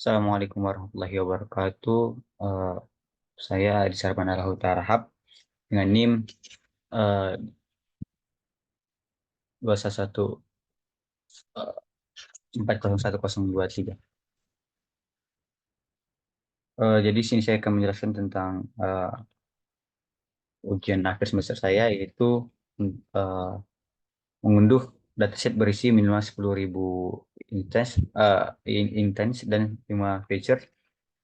Assalamualaikum warahmatullahi wabarakatuh. Eh, saya Adi Sarmana Lahuta Rahab dengan NIM 211 401023. Jadi sini saya akan menjelaskan tentang ujian akhir semester saya, yaitu eh, mengunduh dataset berisi minimal 10.000 intens dan 5 feature,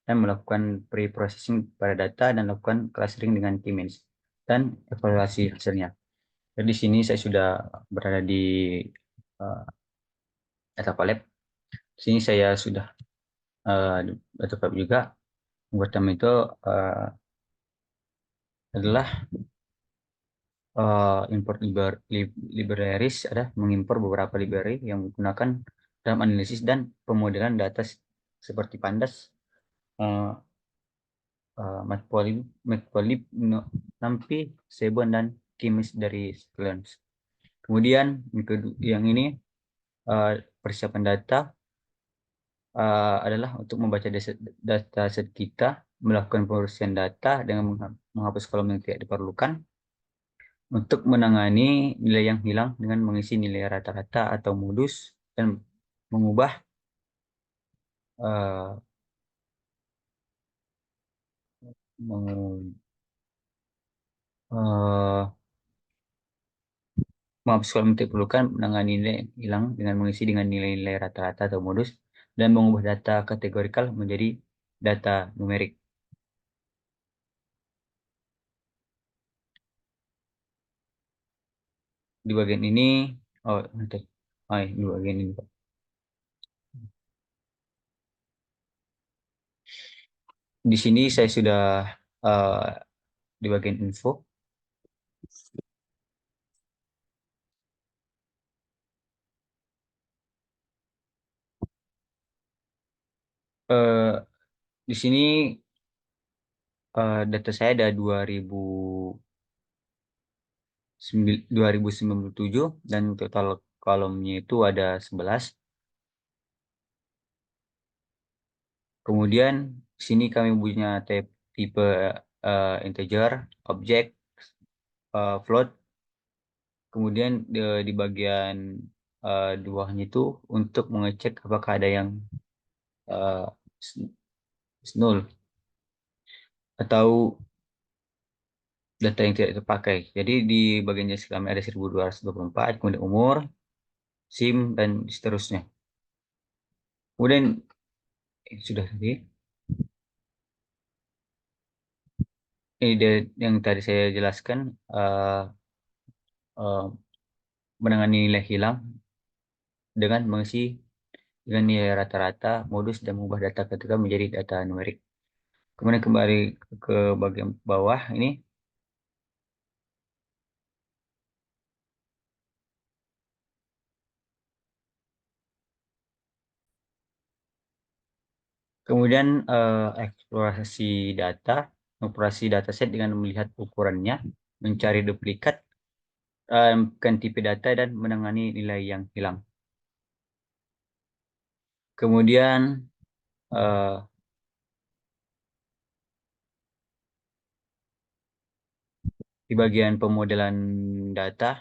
dan melakukan pre-processing pada data dan melakukan clustering dengan K-means dan evaluasi hasilnya. Jadi di sini saya sudah berada di uh, data lab. Di sini saya sudah di data lab juga. Yang pertama itu uh, adalah import libraries, ada mengimpor beberapa library yang digunakan dalam analisis dan pemodelan data seperti Pandas, uh, Matplotlib, NumPy, Seven, dan Kimis dari Sklance. Kemudian yang ini persiapan data adalah untuk membaca data set kita, melakukan pemrosesan data dengan menghapus kolom yang tidak diperlukan, untuk menangani nilai yang hilang dengan mengisi nilai rata-rata atau modus, dan mengubah uh, mengu- uh, menghapus kolom yang tidak diperlukan, menangani nilai yang hilang dengan mengisi dengan nilai-nilai rata-rata atau modus, dan mengubah data kategorikal menjadi data numerik. Di bagian ini, oh nanti, di bagian ini, Pak. Di sini saya sudah uh, di bagian info. Eh, di sini data saya ada 2097, dan total kolomnya itu ada 11. Kemudian di sini kami punya tipe integer, objek, float. Kemudian di bagian bawahnya itu untuk mengecek apakah ada yang uh, null atau data yang tidak terpakai. Jadi di bagian jenis kami ada 1224, kemudian umur, SIM, dan seterusnya. Kemudian sudah tadi, ini yang tadi saya jelaskan, uh, uh, menangani nilai hilang dengan mengisi dengan nilai rata-rata, modus, dan mengubah data ketika menjadi data numerik. Kemudian kembali ke bagian bawah ini. Kemudian eksplorasi data, operasi dataset dengan melihat ukurannya, mencari duplikat, ganti data, dan menangani nilai yang hilang. Kemudian eh, di bagian pemodelan data,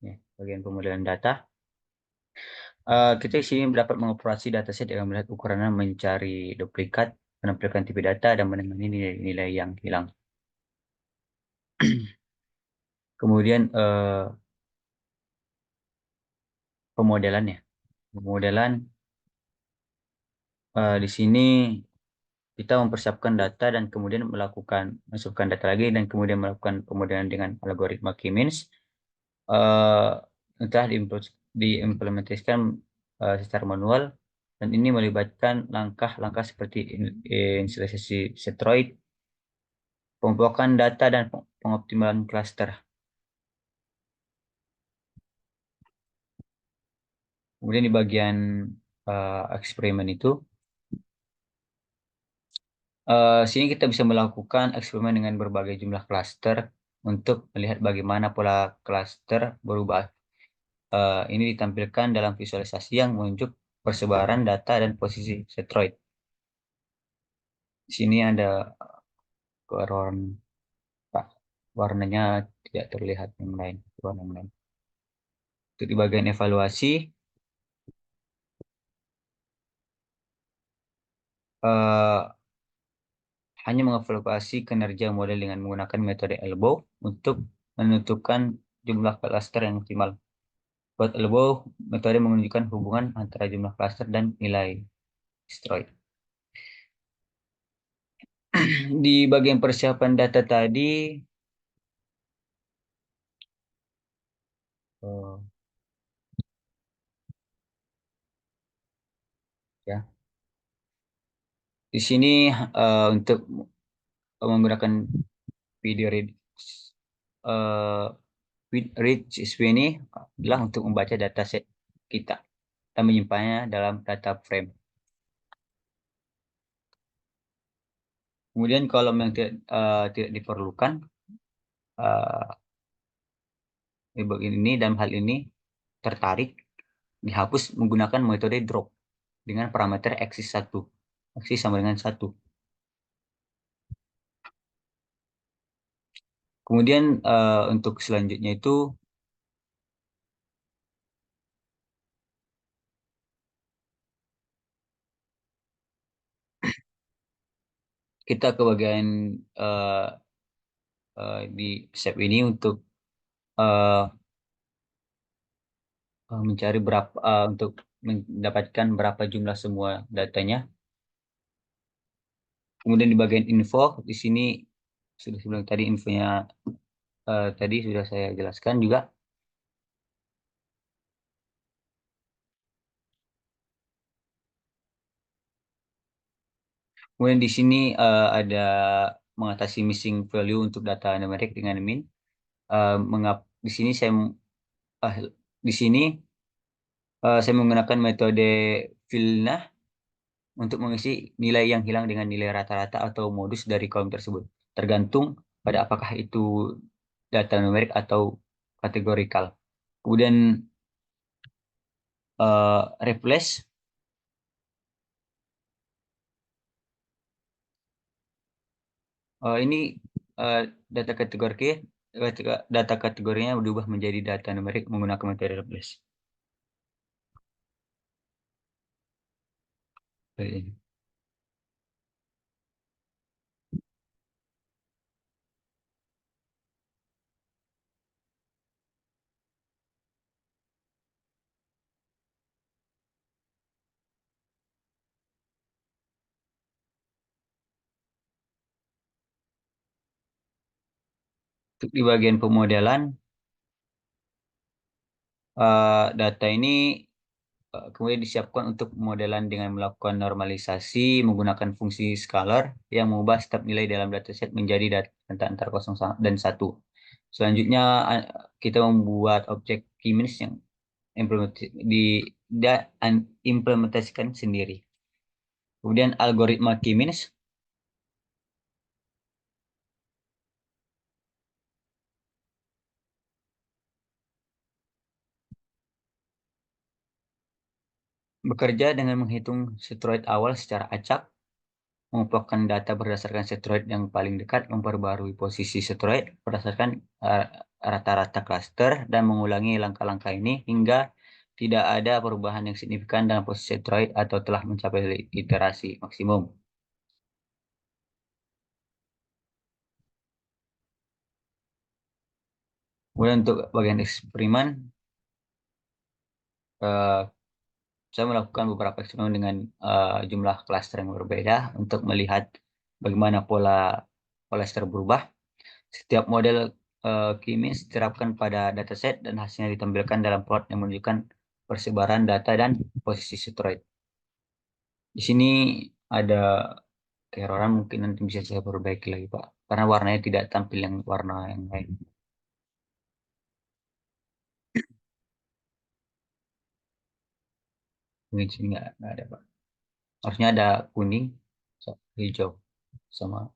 ya, bagian pemodelan data, kita di sini dapat mengoperasi dataset dengan melihat ukurannya, mencari duplikat, menampilkan tipe data, dan menangani nilai-nilai yang hilang. Kemudian pemodelannya, pemodelan di sini kita mempersiapkan data dan kemudian masukkan data lagi, dan kemudian melakukan pemodelan dengan algoritma K-means. Entah diimplementasikan secara manual, dan ini melibatkan langkah-langkah seperti inisialisasi setroid, pengumpulan data, dan pengoptimalan cluster. Kemudian di bagian eksperimen itu, sini kita bisa melakukan eksperimen dengan berbagai jumlah cluster untuk melihat bagaimana pola cluster berubah. Ini ditampilkan dalam visualisasi yang menunjuk persebaran data dan posisi asteroid. Di sini ada keerroran, Pak. Warnanya tidak terlihat yang lain, warna yang lain. Untuk di bagian evaluasi, eh, hanya mengevaluasi kinerja model dengan menggunakan metode elbow untuk menentukan jumlah klaster yang optimal. Buat elbow, metode menunjukkan hubungan antara jumlah klaster dan nilai asteroid. Di bagian persiapan data tadi, eh, ya, di sini untuk menggunakan video read, eh, read CSV ini adalah untuk membaca dataset kita dan menyimpannya dalam data frame. Kemudian kalau yang tidak diperlukan, eh, di bagian ini dalam hal ini tertarik dihapus menggunakan metode drop dengan parameter axis 1. Axis sama dengan 1. Kemudian untuk selanjutnya itu kita ke bagian eh, di step ini untuk eh, mencari berapa untuk mendapatkan berapa jumlah semua datanya. Kemudian di bagian info di sini sudah sebelum tadi infonya tadi sudah saya jelaskan juga. Kemudian di sini ada mengatasi missing value untuk data numerik dengan min. Di sini eh, di sini saya menggunakan metode Vilna untuk mengisi nilai yang hilang dengan nilai rata-rata atau modus dari kolom tersebut, tergantung pada apakah itu data numerik atau kategorikal. Kemudian replace ini eh, data kategori data kategorinya berubah menjadi data numerik menggunakan metode replace. Ini. Untuk di bagian pemodelan data ini kemudian disiapkan untuk pemodelan dengan melakukan normalisasi menggunakan fungsi scalar yang mengubah setiap nilai dalam dataset menjadi data antara 0 dan 1. Selanjutnya kita membuat objek key-means yang implementasikan sendiri. Kemudian algoritma key-means bekerja dengan menghitung setroid awal secara acak, mengumpulkan data berdasarkan setroid yang paling dekat, memperbarui posisi setroid berdasarkan rata-rata klaster, dan mengulangi langkah-langkah ini hingga tidak ada perubahan yang signifikan dalam posisi setroid atau telah mencapai iterasi maksimum. Kemudian untuk bagian eksperimen, eh, saya melakukan beberapa eksperimen dengan jumlah klaster yang berbeda untuk melihat bagaimana pola klaster berubah. Setiap model kimia diterapkan pada dataset dan hasilnya ditampilkan dalam plot yang menunjukkan persebaran data dan posisi steroid. Di sini ada keeroran, mungkin nanti bisa saya perbaiki lagi, Pak. Karena warnanya tidak tampil yang warna yang lain. Mungkin sini nggak ada, Pak. Harusnya ada kuning, hijau, sama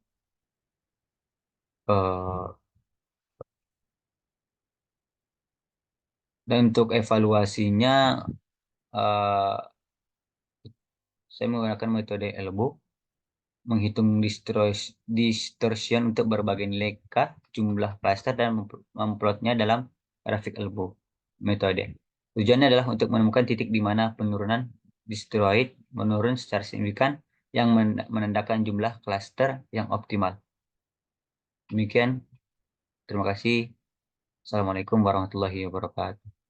eh, dan untuk evaluasinya saya menggunakan metode elbow, menghitung distortion untuk berbagai nilai K, jumlah klaster, dan memplotnya dalam grafik elbow metode. Tujuannya adalah untuk menemukan titik di mana penurunan distroid menurun secara signifikan yang menandakan jumlah klaster yang optimal. Demikian, terima kasih. Assalamualaikum warahmatullahi wabarakatuh.